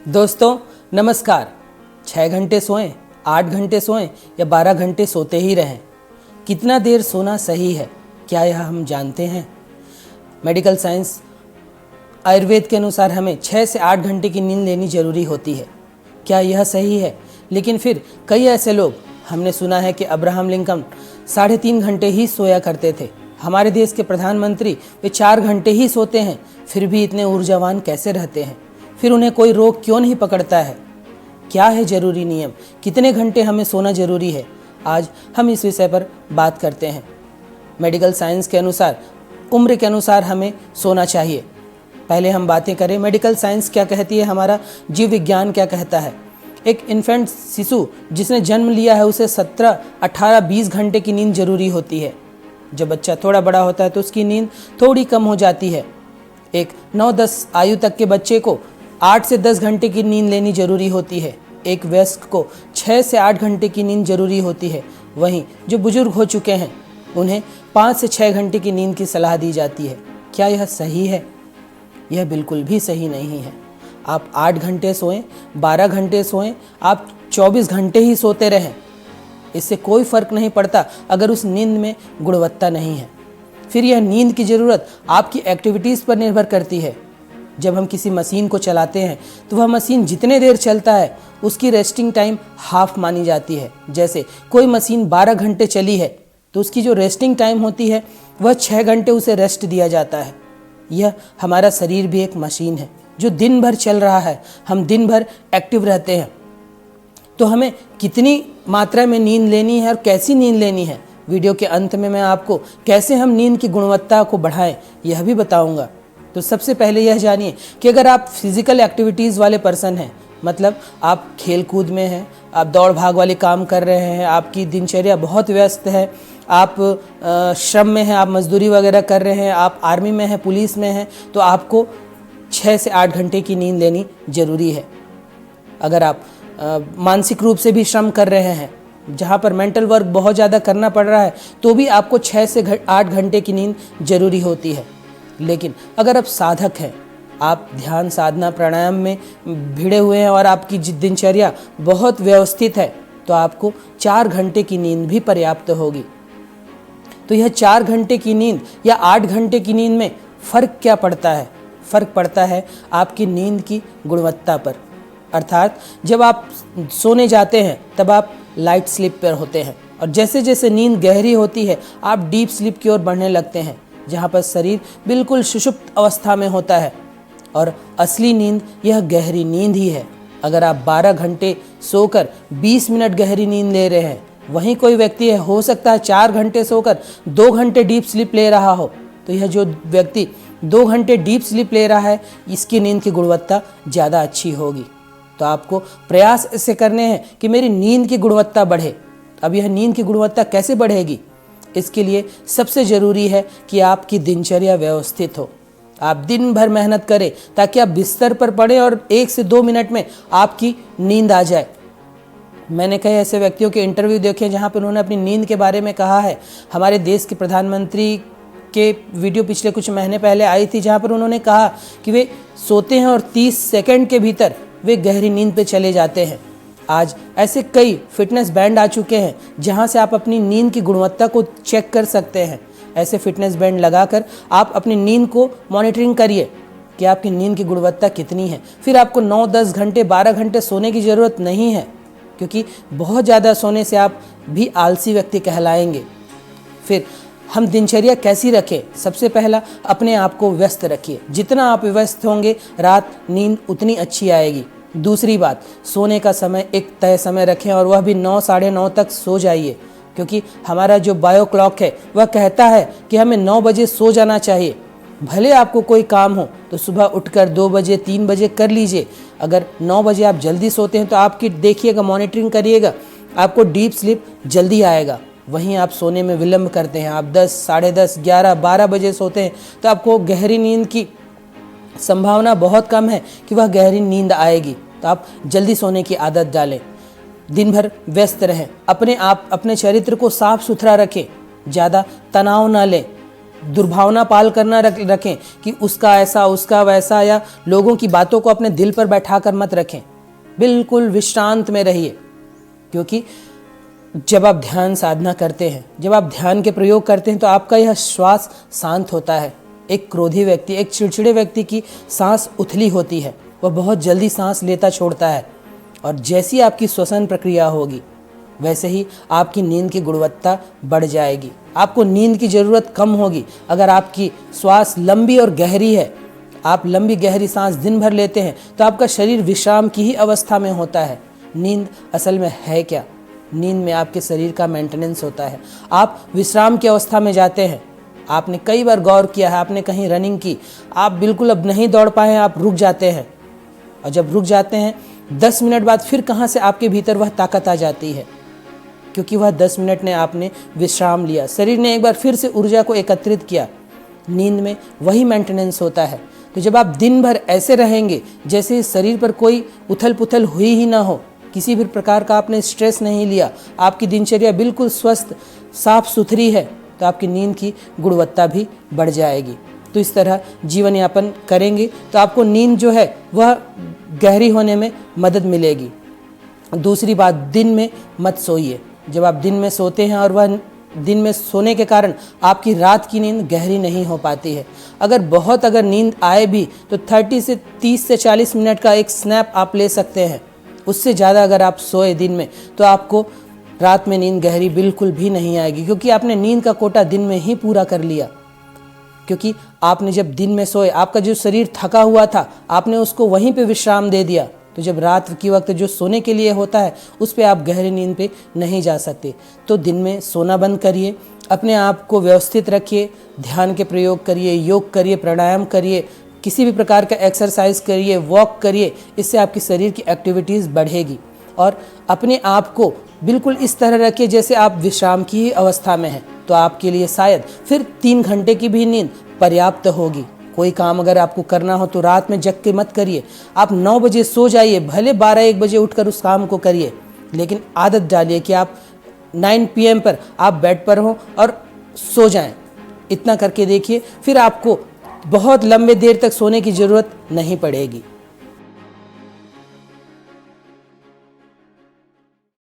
दोस्तों नमस्कार। 6 घंटे सोएं, 8 घंटे सोएं या 12 घंटे सोते ही रहें, कितना देर सोना सही है, क्या यह हम जानते हैं? मेडिकल साइंस आयुर्वेद के अनुसार हमें 6 से 8 घंटे की नींद लेनी ज़रूरी होती है। क्या यह सही है? लेकिन फिर कई ऐसे लोग, हमने सुना है कि अब्राहम लिंकन 3.5 घंटे ही सोया करते थे। हमारे देश के प्रधानमंत्री वे 4 घंटे ही सोते हैं, फिर भी इतने ऊर्जावान कैसे रहते हैं? फिर उन्हें कोई रोग क्यों नहीं पकड़ता है? क्या है ज़रूरी नियम? कितने घंटे हमें सोना ज़रूरी है? आज हम इस विषय पर बात करते हैं। मेडिकल साइंस के अनुसार उम्र के अनुसार हमें सोना चाहिए। पहले हम बातें करें मेडिकल साइंस क्या कहती है, हमारा जीव विज्ञान क्या कहता है। एक इन्फेंट शिशु जिसने जन्म लिया है उसे 17, 18, 20 घंटे की नींद जरूरी होती है। जब बच्चा थोड़ा बड़ा होता है तो उसकी नींद थोड़ी कम हो जाती है। एक 9-10 आयु तक के बच्चे को 8 से 10 घंटे की नींद लेनी जरूरी होती है। एक वयस्क को 6 से 8 घंटे की नींद जरूरी होती है। वहीं जो बुजुर्ग हो चुके हैं उन्हें 5 से 6 घंटे की नींद की सलाह दी जाती है। क्या यह सही है? यह बिल्कुल भी सही नहीं है। आप 8 घंटे सोएं, 12 घंटे सोएं, आप 24 घंटे ही सोते रहें, इससे कोई फर्क नहीं पड़ता अगर उस नींद में गुणवत्ता नहीं है। फिर यह नींद की ज़रूरत आपकी एक्टिविटीज़ पर निर्भर करती है। जब हम किसी मशीन को चलाते हैं तो वह मशीन जितने देर चलता है उसकी रेस्टिंग टाइम हाफ मानी जाती है। जैसे कोई मशीन 12 घंटे चली है तो उसकी जो रेस्टिंग टाइम होती है वह 6 घंटे उसे रेस्ट दिया जाता है। यह हमारा शरीर भी एक मशीन है जो दिन भर चल रहा है। हम दिन भर एक्टिव रहते हैं, तो हमें कितनी मात्रा में नींद लेनी है और कैसी नींद लेनी है, वीडियो के अंत में मैं आपको कैसे हम नींद की गुणवत्ता को बढ़ाएं यह भी बताऊंगा। तो सबसे पहले यह जानिए कि अगर आप फिजिकल एक्टिविटीज़ वाले पर्सन हैं, मतलब आप खेल कूद में हैं, आप दौड़ भाग वाले काम कर रहे हैं, आपकी दिनचर्या बहुत व्यस्त है, आप श्रम में हैं, आप मजदूरी वगैरह कर रहे हैं, आप आर्मी में हैं, पुलिस में हैं, तो आपको 6 से 8 घंटे की नींद लेनी ज़रूरी है। अगर आप मानसिक रूप से भी श्रम कर रहे हैं, जहाँ पर मेंटल वर्क बहुत ज़्यादा करना पड़ रहा है, तो भी आपको 6 से 8 घंटे की नींद ज़रूरी होती है। लेकिन अगर आप साधक हैं, आप ध्यान साधना प्राणायाम में भिड़े हुए हैं और आपकी दिनचर्या बहुत व्यवस्थित है, तो आपको 4 घंटे की नींद भी पर्याप्त होगी। तो यह 4 घंटे की नींद या 8 घंटे की नींद में फ़र्क क्या पड़ता है? फ़र्क पड़ता है आपकी नींद की गुणवत्ता पर। अर्थात जब आप सोने जाते हैं तब आप लाइट स्लीप पर होते हैं, और जैसे जैसे नींद गहरी होती है आप डीप स्लीप की ओर बढ़ने लगते हैं, जहाँ पर शरीर बिल्कुल सुषुप्त अवस्था में होता है। और असली नींद यह गहरी नींद ही है। अगर आप 12 घंटे सोकर 20 मिनट गहरी नींद ले रहे हैं, वहीं कोई व्यक्ति हो सकता है 4 घंटे सोकर 2 घंटे डीप स्लीप ले रहा हो, तो यह जो व्यक्ति 2 घंटे डीप स्लीप ले रहा है इसकी नींद की गुणवत्ता ज़्यादा अच्छी होगी। तो आपको प्रयास ऐसे करने हैं कि मेरी नींद की गुणवत्ता बढ़े। अब यह नींद की गुणवत्ता कैसे बढ़ेगी? इसके लिए सबसे ज़रूरी है कि आपकी दिनचर्या व्यवस्थित हो। आप दिन भर मेहनत करें ताकि आप बिस्तर पर पड़ें और 1 से 2 मिनट में आपकी नींद आ जाए। मैंने कई ऐसे व्यक्तियों के इंटरव्यू देखे जहाँ पर उन्होंने अपनी नींद के बारे में कहा है। हमारे देश के प्रधानमंत्री के वीडियो पिछले कुछ महीने पहले आई थी जहाँ पर उन्होंने कहा कि वे सोते हैं और 30 सेकंड के भीतर वे गहरी नींद पे चले जाते हैं। आज ऐसे कई फिटनेस बैंड आ चुके हैं जहां से आप अपनी नींद की गुणवत्ता को चेक कर सकते हैं। ऐसे फिटनेस बैंड लगाकर आप अपनी नींद को मॉनिटरिंग करिए कि आपकी नींद की गुणवत्ता कितनी है। फिर आपको 9-10 घंटे 12 घंटे सोने की ज़रूरत नहीं है, क्योंकि बहुत ज़्यादा सोने से आप भी आलसी व्यक्ति कहलाएंगे। फिर हम दिनचर्या कैसी रखें? सबसे पहला, अपने आप को व्यस्त रखिए। जितना आप व्यस्त होंगे रात नींद उतनी अच्छी आएगी। दूसरी बात, सोने का समय एक तय समय रखें और वह भी 9, साढ़े 9 तक सो जाइए, क्योंकि हमारा जो बायो क्लॉक है वह कहता है कि हमें 9 बजे सो जाना चाहिए। भले आपको कोई काम हो तो सुबह उठकर 2 बजे 3 बजे कर लीजिए। अगर 9 बजे आप जल्दी सोते हैं तो आपकी देखिएगा, मॉनिटरिंग करिएगा, आपको डीप स्लीप जल्दी आएगा। वहीं आप सोने में विलम्ब करते हैं, आप 10, साढ़े 10, 11, 12 बजे सोते हैं, तो आपको गहरी नींद की संभावना बहुत कम है कि वह गहरी नींद आएगी। तो आप जल्दी सोने की आदत डालें। दिन भर व्यस्त रहें, अपने चरित्र को साफ सुथरा रखें, ज़्यादा तनाव ना लें। दुर्भावना पाल करना रखें कि उसका ऐसा उसका वैसा, या लोगों की बातों को अपने दिल पर बैठा कर मत रखें। बिल्कुल विश्रांत में रहिए, क्योंकि जब आप ध्यान साधना करते हैं, जब आप ध्यान के प्रयोग करते हैं तो आपका यह श्वास शांत होता है। एक क्रोधी व्यक्ति, एक चिड़चिड़े व्यक्ति की सांस उथली होती है, वह बहुत जल्दी सांस लेता छोड़ता है। और जैसी आपकी श्वसन प्रक्रिया होगी वैसे ही आपकी नींद की गुणवत्ता बढ़ जाएगी। आपको नींद की ज़रूरत कम होगी अगर आपकी श्वास लंबी और गहरी है। आप लंबी गहरी सांस दिन भर लेते हैं तो आपका शरीर विश्राम की ही अवस्था में होता है। नींद असल में है क्या? नींद में आपके शरीर का मेंटेनेंस होता है। आप विश्राम की अवस्था में जाते हैं। आपने कई बार गौर किया है, आपने कहीं रनिंग की, आप बिल्कुल अब नहीं दौड़ पाए, आप रुक जाते हैं, और जब रुक जाते हैं 10 मिनट बाद फिर कहाँ से आपके भीतर वह ताकत आ जाती है, क्योंकि वह 10 मिनट ने आपने विश्राम लिया, शरीर ने एक बार फिर से ऊर्जा को एकत्रित किया। नींद में वही मेंटेनेंस होता है। तो जब आप दिन भर ऐसे रहेंगे जैसे शरीर पर कोई उथल पुथल हुई ही ना हो, किसी भी प्रकार का आपने स्ट्रेस नहीं लिया, आपकी दिनचर्या बिल्कुल स्वस्थ साफ सुथरी है, तो आपकी नींद की गुणवत्ता भी बढ़ जाएगी। तो इस तरह जीवन यापन करेंगे तो आपको नींद जो है वह गहरी होने में मदद मिलेगी। दूसरी बात, दिन में मत सोइए। जब आप दिन में सोते हैं और वह दिन में सोने के कारण आपकी रात की नींद गहरी नहीं हो पाती है। अगर नींद आए भी तो 30 से 40 मिनट का एक स्नैप आप ले सकते हैं। उससे ज़्यादा अगर आप सोए दिन में तो आपको रात में नींद गहरी बिल्कुल भी नहीं आएगी, क्योंकि आपने नींद का कोटा दिन में ही पूरा कर लिया। क्योंकि आपने जब दिन में सोए, आपका जो शरीर थका हुआ था आपने उसको वहीं पे विश्राम दे दिया, तो जब रात की वक्त जो सोने के लिए होता है उस पे आप गहरी नींद पे नहीं जा सकते। तो दिन में सोना बंद करिए, अपने आप को व्यवस्थित रखिए, ध्यान के प्रयोग करिए, योग करिए, प्राणायाम करिए, किसी भी प्रकार का एक्सरसाइज करिए, वॉक करिए। इससे आपकी शरीर की एक्टिविटीज़ बढ़ेगी। और अपने आप को बिल्कुल इस तरह रखिए जैसे आप विश्राम की ही अवस्था में हैं, तो आपके लिए शायद फिर 3 घंटे की भी नींद पर्याप्त होगी। कोई काम अगर आपको करना हो तो रात में जग के मत करिए। आप 9 बजे सो जाइए, भले 12-1 बजे उठकर उस काम को करिए, लेकिन आदत डालिए कि आप 9 PM पर आप बेड पर हो और सो जाएं। इतना करके देखिए, फिर आपको बहुत लंबे देर तक सोने की ज़रूरत नहीं पड़ेगी।